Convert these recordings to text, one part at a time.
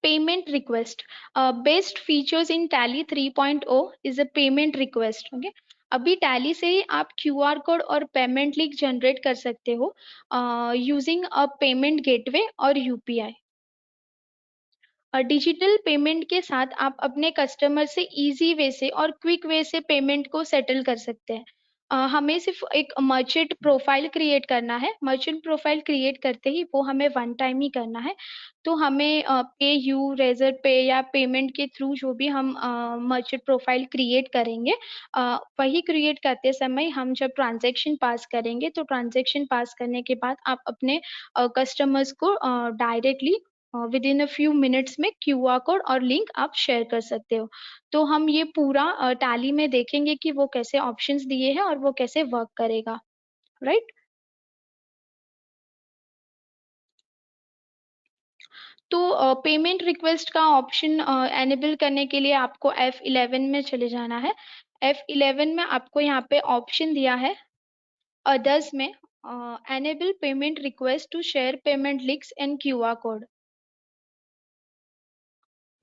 Payment request. Best features in Tally 3.0 is a payment request. Okay. अभी tally से ही आप QR code और payment link generate कर सकते हो यूजिंग अ पेमेंट गेटवे और यूपीआई। डिजिटल पेमेंट के साथ आप अपने कस्टमर से इजी वे से और क्विक वे से पेमेंट को सेटल कर सकते हैं। हमें सिर्फ एक मर्चेंट प्रोफाइल क्रिएट करना है। मर्चेंट प्रोफाइल क्रिएट करते ही वो हमें वन टाइम ही करना है। तो हमें पे यू रेजर पे या पेमेंट के थ्रू जो भी हम मर्चेंट प्रोफाइल क्रिएट करेंगे वही क्रिएट करते समय हम जब ट्रांजैक्शन पास करेंगे तो ट्रांजैक्शन पास करने के बाद आप अपने कस्टमर्स को directly with in a few minutes में क्यूआर कोड और लिंक आप शेयर कर सकते हो। तो हम ये पूरा टैली में देखेंगे कि वो कैसे ऑप्शंस दिए हैं और वो कैसे वर्क करेगा। राइट। तो पेमेंट रिक्वेस्ट का ऑप्शन एनेबल करने के लिए आपको F11 में चले जाना है। F11 में आपको यहाँ पे ऑप्शन दिया है अदर्स में enable payment request to share payment links and QR code.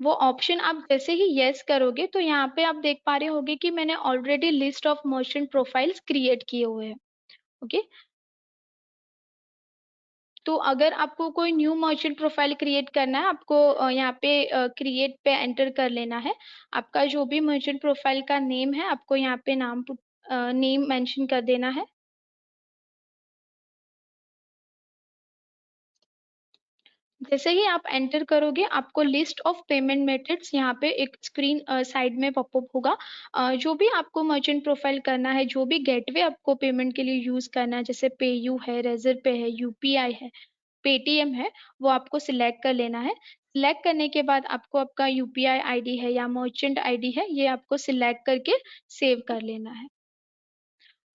वो ऑप्शन आप जैसे ही यस करोगे तो यहाँ पे आप देख पा रहे होगे कि मैंने already list of merchant profiles create किए हुए हैं। ओके। तो अगर आपको कोई न्यू मर्चेंट प्रोफाइल क्रिएट करना है आपको यहाँ पे क्रिएट पे एंटर कर लेना है। आपका जो भी मर्चेंट प्रोफाइल का नेम है आपको यहाँ पे नेम मेंशन कर देना है। जैसे ही आप एंटर करोगे आपको लिस्ट ऑफ पेमेंट मेथड्स यहाँ पे एक स्क्रीन साइड में पॉपअप होगा। जो भी आपको मर्चेंट प्रोफाइल करना है जो भी गेटवे आपको पेमेंट के लिए यूज करना है जैसे पेयू है रेजर पे है यूपीआई है पेटीएम है वो आपको सिलेक्ट कर लेना है। सिलेक्ट करने के बाद आपको आपका यूपीआई आईडी है या मर्चेंट आईडी है ये आपको सिलेक्ट करके सेव कर लेना है।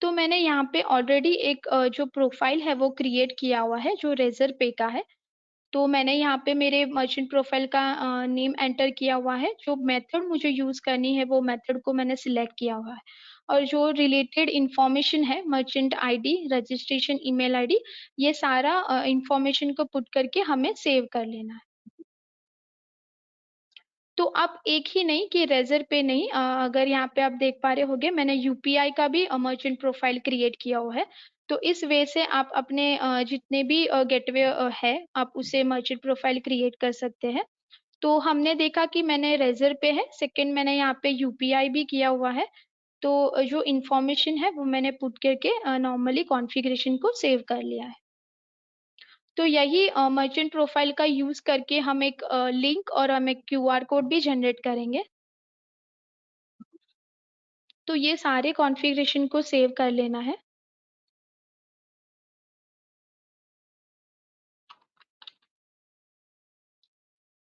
तो मैंने यहाँ पे ऑलरेडी एक जो प्रोफाइल है वो क्रिएट किया हुआ है जो रेजर पे का है। तो मैंने यहाँ पे मेरे मर्चेंट प्रोफाइल का नेम एंटर किया हुआ है। जो मेथड मुझे यूज करनी है वो मेथड को मैंने सिलेक्ट किया हुआ है। और जो रिलेटेड इंफॉर्मेशन है merchant ID registration email ID ये सारा इंफॉर्मेशन को पुट करके हमें सेव कर लेना है। तो आप एक ही नहीं कि रेजर पे नहीं अगर यहाँ पे आप देख पा रहे होगे मैंने यूपीआई का भी मर्चेंट प्रोफाइल क्रिएट किया हुआ है। तो इस वे से आप अपने जितने भी गेटवे है आप उसे मर्चेंट प्रोफाइल क्रिएट कर सकते हैं। तो हमने देखा कि मैंने रेजर पे है सेकंड मैंने यहाँ पे यूपीआई भी किया हुआ है। तो जो इंफॉर्मेशन है वो मैंने पुट करके नॉर्मली कॉन्फ़िगरेशन को सेव कर लिया है। तो यही मर्चेंट प्रोफाइल का यूज करके हम एक लिंक और हम एक क्यूआर कोड भी जनरेट करेंगे। तो ये सारे कॉन्फ़िगरेशन को सेव कर लेना है।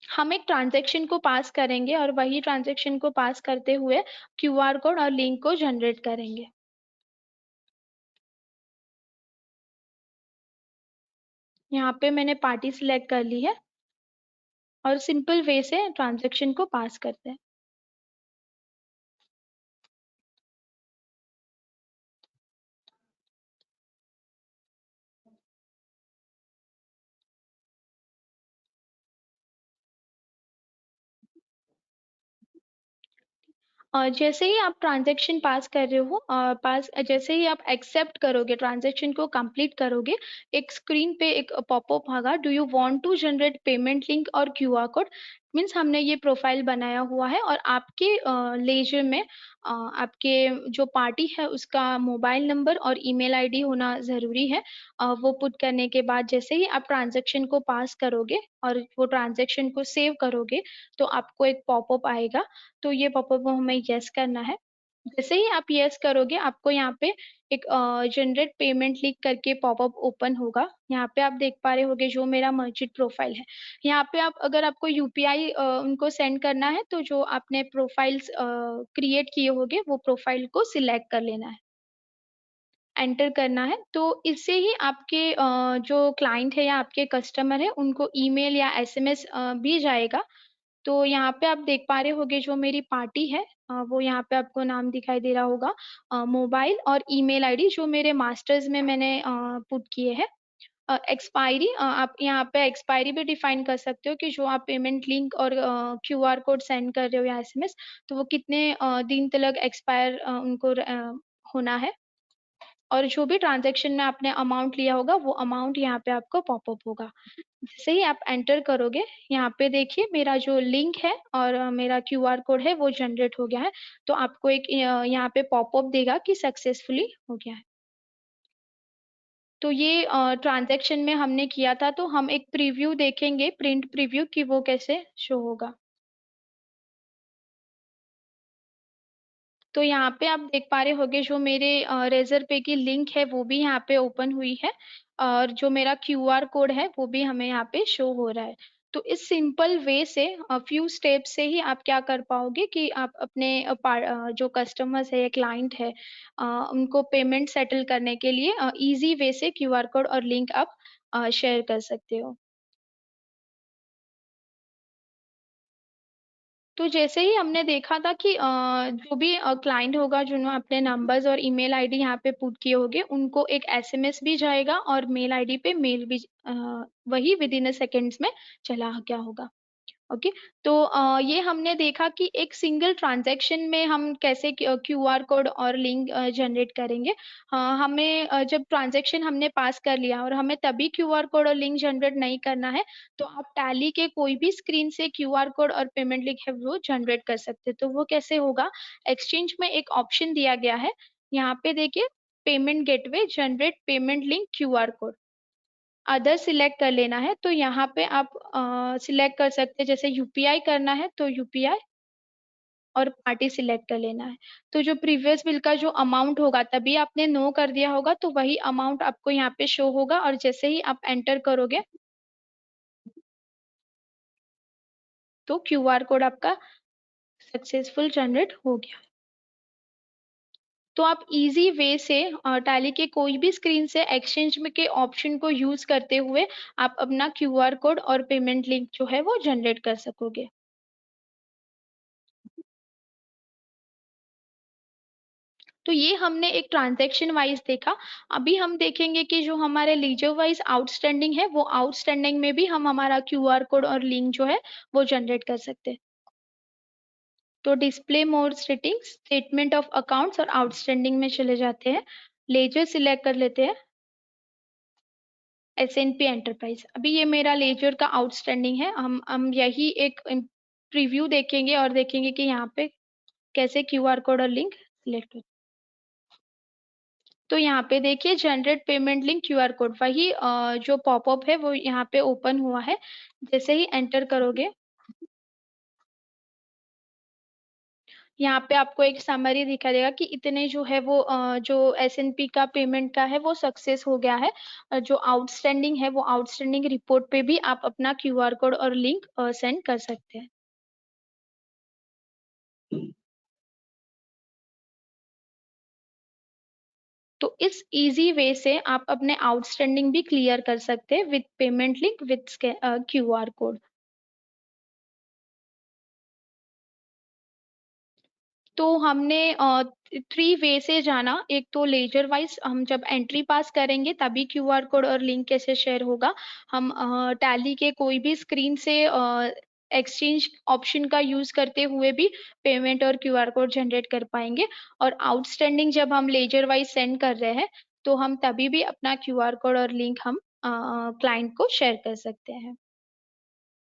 हम एक ट्रांजैक्शन को पास करेंगे और वही ट्रांजैक्शन को पास करते हुए क्यूआर कोड और लिंक को जनरेट करेंगे। यहाँ पे मैंने पार्टी सिलेक्ट कर ली है और सिंपल वे से ट्रांजैक्शन को पास करते हैं। जैसे ही आप ट्रांजैक्शन पास कर रहे हो पास जैसे ही आप एक्सेप्ट करोगे ट्रांजैक्शन को कंप्लीट करोगे एक स्क्रीन पे एक पॉपअप होगा do you want to generate payment link और क्यूआर कोड। मीन्स हमने ये प्रोफाइल बनाया हुआ है और आपके लेजर में आपके जो पार्टी है उसका मोबाइल नंबर और ईमेल आईडी होना ज़रूरी है। वो पुट करने के बाद जैसे ही आप ट्रांजैक्शन को पास करोगे और वो ट्रांजैक्शन को सेव करोगे तो आपको एक पॉपअप आएगा। तो ये पॉपअप को हमें यस करना है। जैसे ही आप यस करोगे आपको यहाँ पे एक जनरेट पेमेंट लिंक करके पॉपअप ओपन होगा। यहाँ पे आप देख पा रहे होगे जो मेरा मर्चेंट प्रोफाइल है। यहाँ पे आप अगर आपको यूपीआई उनको सेंड करना है तो जो आपने प्रोफाइल्स क्रिएट किए होगे वो प्रोफाइल को सिलेक्ट कर लेना है एंटर करना है। तो इससे ही आपके जो क्लाइंट है या आपके कस्टमर है उनको ईमेल या एसएमएस भी जाएगा। तो यहाँ पे आप देख पा रहे होगे जो मेरी पार्टी है वो यहाँ पे आपको नाम दिखाई दे रहा होगा मोबाइल और ईमेल आईडी जो मेरे मास्टर्स में मैंने पुट किए हैं। एक्सपायरी आप यहाँ पे एक्सपायरी भी डिफाइन कर सकते हो कि जो आप पेमेंट लिंक और क्यूआर कोड सेंड कर रहे हो या एसएमएस, तो वो कितने दिन तक एक्सपायर उनको होना है। और जो भी ट्रांजैक्शन में आपने अमाउंट लिया होगा वो अमाउंट यहाँ पे आपको पॉपअप होगा। जैसे ही आप एंटर करोगे, यहाँ पे देखिए मेरा जो लिंक है और मेरा क्यूआर कोड है वो जनरेट हो गया है। तो आपको एक यहाँ पे पॉपअप देगा कि सक्सेसफुली हो गया है। तो ये ट्रांजैक्शन में हमने किया था, तो हम एक प्रीव्यू देखेंगे, प्रिंट प्रीव्यू, कि वो कैसे शो होगा। तो यहाँ पे आप देख पा रहे होगे जो मेरे रेजर पे की लिंक है वो भी यहाँ पे ओपन हुई है, और जो मेरा क्यूआर कोड है वो भी हमें यहाँ पे शो हो रहा है। तो इस सिंपल वे से फ्यू स्टेप से ही आप क्या कर पाओगे कि आप अपने जो कस्टमर्स है या क्लाइंट है, उनको पेमेंट सेटल करने के लिए इजी वे से क्यूआर कोड और लिंक आप शेयर कर सकते हो। तो जैसे ही हमने देखा था कि जो भी क्लाइंट होगा जिन्होंने अपने नंबर्स और ईमेल आईडी यहाँ पे पुट किए होंगे, उनको एक एसएमएस भी जाएगा और मेल आईडी पे मेल भी वही विद इन सेकेंड्स में चला गया होगा। ओके। तो ये हमने देखा कि एक सिंगल ट्रांजैक्शन में हम कैसे क्यूआर कोड और लिंक जनरेट करेंगे। हमें जब ट्रांजैक्शन हमने पास कर लिया और हमें तभी क्यूआर कोड और लिंक जनरेट नहीं करना है, तो आप टैली के कोई भी स्क्रीन से क्यूआर कोड और पेमेंट लिंक है वो जनरेट कर सकते हैं। तो वो कैसे होगा, एक्सचेंज में एक ऑप्शन दिया गया है, यहाँ पे देखिए, payment gateway generate payment link QR code, other select कर लेना है। तो यहाँ पे आप सिलेक्ट कर सकते हैं, जैसे यूपीआई करना है तो यूपीआई, और पार्टी सिलेक्ट कर लेना है। तो जो प्रीवियस बिल का जो अमाउंट होगा, तभी आपने नो कर दिया होगा, तो वही अमाउंट आपको यहाँ पे शो होगा, और जैसे ही आप एंटर करोगे तो क्यूआर कोड आपका सक्सेसफुल जनरेट हो गया। तो आप इजी वे से टैली के कोई भी स्क्रीन से एक्सचेंज में के ऑप्शन को यूज करते हुए आप अपना क्यूआर कोड और पेमेंट लिंक जो है वो जनरेट कर सकोगे। तो ये हमने एक ट्रांजैक्शन वाइज देखा। अभी हम देखेंगे कि जो हमारे लीजर वाइज आउटस्टैंडिंग है, वो आउटस्टैंडिंग में भी हम हमारा क्यूआर कोड और लिंक जो है वो जनरेट कर सकते हैं। तो display mode settings, statement of accounts और आउटस्टैंडिंग में चले जाते हैं। लेजर सिलेक्ट कर लेते हैं, एसएनपी एंटरप्राइज। अभी ये मेरा लेजर का आउटस्टैंडिंग है। हम यही एक प्रीव्यू देखेंगे और देखेंगे कि यहाँ पे कैसे क्यूआर कोड और लिंक सिलेक्ट हो। तो यहाँ पे देखिए, generate payment link QR code, वही जो पॉपअप है वो यहाँ पे ओपन हुआ है। जैसे ही एंटर करोगे, यहाँ पे आपको एक समरी दिखा देगा कि इतने जो है वो जो एसएनपी का पेमेंट का है वो सक्सेस हो गया है। जो आउटस्टैंडिंग है वो आउटस्टैंडिंग रिपोर्ट पे भी आप अपना क्यूआर कोड और लिंक सेंड कर सकते हैं। तो इस इजी वे से आप अपने आउटस्टैंडिंग भी क्लियर कर सकते हैं with payment link with QR code. तो हमने थ्री वे से जाना। एक तो लेजर वाइज, हम जब एंट्री पास करेंगे तभी क्यूआर कोड और लिंक कैसे शेयर होगा। हम टैली के कोई भी स्क्रीन से एक्सचेंज ऑप्शन का यूज करते हुए भी पेमेंट और क्यूआर कोड जनरेट कर पाएंगे। और आउटस्टैंडिंग जब हम लेजर वाइज सेंड कर रहे हैं, तो हम तभी भी अपना क्यूआर कोड और लिंक हम क्लाइंट को शेयर कर सकते हैं।